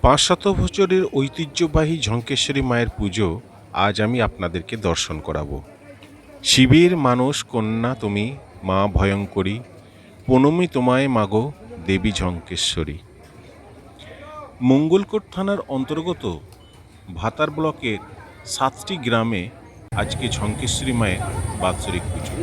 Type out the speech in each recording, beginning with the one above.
৫০০ বছরের ঐতিহ্যবাহী ঝঙ্কেশ্বরী মায়ের পুজো আজ আমি আপনাদেরকে দর্শন করাবো। শিবের মানস কন্যা তুমি, মা ভয়ঙ্করী, প্রণমি তোমায় মাগো দেবী ঝঙ্কেশ্বরী। মঙ্গলকোট থানার অন্তর্গত ভাতার ব্লকের ৭টি গ্রামে আজকে ঝঙ্কেশ্বরী মায়ের বাৎসরিক পুজো।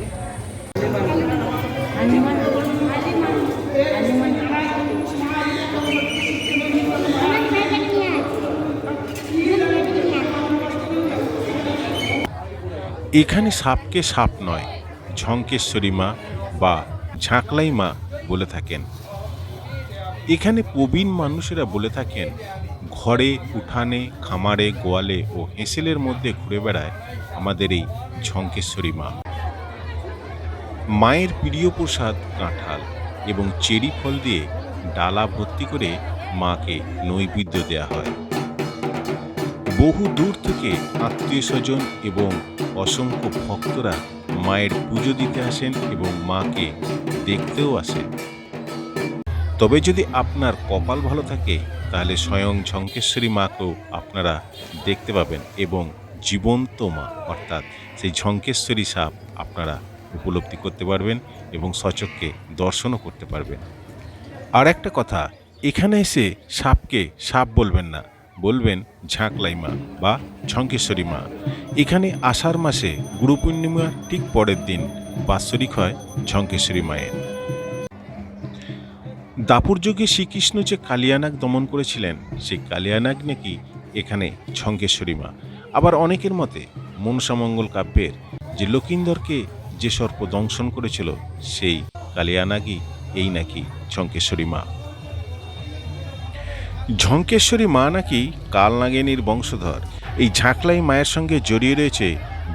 এখানে সাপকে সাপ নয়, ঝঙ্কেশ্বরী মা বা ঝাঁকলাই মা বলে থাকেন। এখানে প্রবীণ মানুষেরা বলে থাকেন, ঘরে, উঠানে, খামারে, গোয়ালে ও হেঁসেলের মধ্যে ঘুরে বেড়ায় আমাদের এই ঝঙ্কেশ্বরী মা। মায়ের প্রিয় প্রসাদ কাঁঠাল এবং চেরি ফল দিয়ে ডালা ভর্তি করে মাকে নৈবেদ্য দেয়া হয়। বহু দূর থেকে আত্মীয় স্বজন এবং অসংখ্য ভক্তরা মায়ের পুজো দিতে আসেন এবং মাকে দেখতেও আসেন। তবে যদি আপনার কপাল ভালো থাকে তাহলে স্বয়ং ঝঙ্কেশ্বরী মাকেও আপনারা দেখতে পাবেন এবং জীবন্ত মা অর্থাৎ সেই ঝঙ্কেশ্বরী সাপ আপনারা উপলব্ধি করতে পারবেন এবং সচক্ষে দর্শনও করতে পারবেন। আর একটা কথা, এখানে এসে সাপকে সাপ বলবেন না, বলবেন ঝাঁকলাই মা বা ঝঙ্কেশ্বরী মা। এখানে আষাঢ় মাসে গুরু পূর্ণিমার ঠিক পরের দিন বাৎসরিক হয় ঝঙ্কেশ্বরী মায়ের। দাপর যুগে শ্রীকৃষ্ণ যে কালিয়ানাগ দমন করেছিলেন, সেই কালিয়ানাগ নাকি এখানে ঝঙ্কেশ্বরী মা। আবার অনেকের মতে মনসামঙ্গল কাব্যের যে লকিন্দরকে যে সর্প দংশন করেছিল, সেই কালিয়ানাগই এই নাকি ঝঙ্কেশ্বরী মা। ঝঙ্কেশ্বরী মা নাকি কালনাগিনীর বংশধর। এই ঝাঁকলাই মায়ের সঙ্গে জড়িয়ে রয়েছে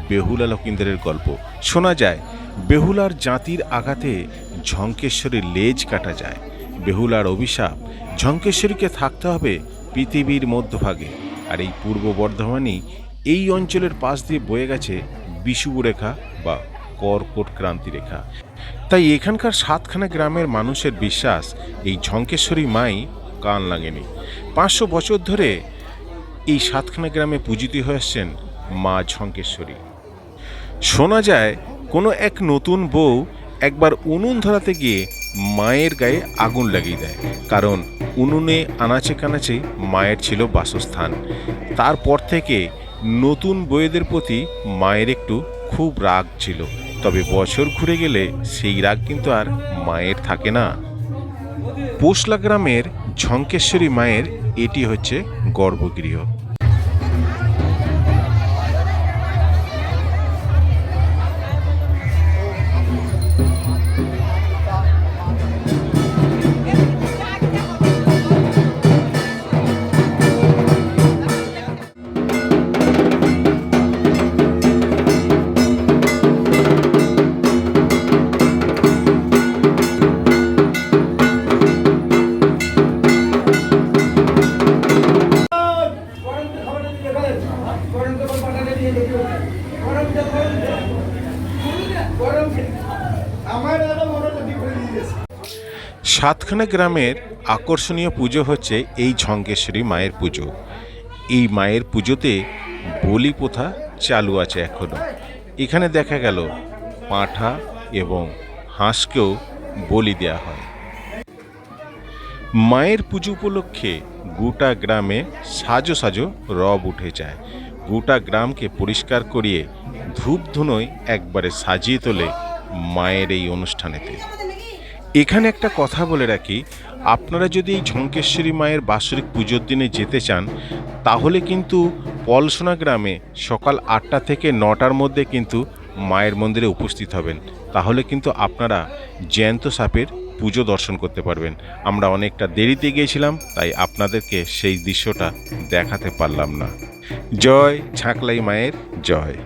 বেহুলা লকিন্দরের গল্প। শোনা যায় বেহুলার জাতির আঘাতে ঝঙ্কেশ্বরীর লেজ কাটা যায়। বেহুলার অভিশাপ, ঝঙ্কেশ্বরীকে থাকতে হবে পৃথিবীর মধ্যভাগে। আর এই পূর্ব বর্ধমানই এই অঞ্চলের পাশ দিয়ে বয়ে গেছে বিষুব রেখা বা কর্কট ক্রান্তি রেখা। তাই এখানকার ৭খানা গ্রামের মানুষের বিশ্বাস, এই ঝঙ্কেশ্বরী মাই কাল লাগেনি। ৫০০ বছর ধরে এই ৭খানা গ্রামে পূজিত হয়ে আসছেন মা ঝঙ্কেশ্বরী। শোনা যায় কোনো এক নতুন বউ একবার উনুন ধরাতে গিয়ে মায়ের গায়ে আগুন লাগিয়ে দেয়, কারণ উনুনে আনাচে কানাচে মায়ের ছিল বাসস্থান। তারপর থেকে নতুন বউয়েদের প্রতি মায়ের একটু খুব রাগ ছিল। তবে বছর ঘুরে গেলে সেই রাগ কিন্তু আর মায়ের থাকে না। পোশলা গ্রামের ঝঙ্কেশ্বরী মায়ের এটি হচ্ছে গর্ভগৃহ। সাতখানা গ্রামের আকর্ষণীয় পুজো হচ্ছে এই ঝঙ্কেশ্বরী মায়ের পুজো। এই মায়ের পুজোতে বলি প্রথা চালু আছে এখনো। এখানে দেখা গেল পাঁঠা এবং হাঁসকেও বলি দেওয়া হয়। মায়ের পুজো উপলক্ষে গোটা গ্রামে সাজো সাজো রব উঠে যায়। গোটা গ্রামকে পরিষ্কার করিয়ে ধূপ ধুনোয় একবারে সাজিয়ে তোলে মায়ের এই অনুষ্ঠানেতে। এখানে একটা কথা বলে রাখি, আপনারা যদি এই ঝঙ্কেশ্বরী মায়ের বাৎসরিক পুজোর দিনে যেতে চান তাহলে কিন্তু পলসোনা গ্রামে সকাল ৮টা থেকে ৯টার মধ্যে কিন্তু মায়ের মন্দিরে উপস্থিত হবেন। তাহলে কিন্তু আপনারা জ্যান্ত সাপের পুজো দর্শন করতে পারবেন। আমরা অনেকটা দেরিতে গিয়েছিলাম, তাই আপনাদেরকে সেই দৃশ্যটা দেখাতে পারলাম না। জয় ঝাঁকলাই মায়ের জয়।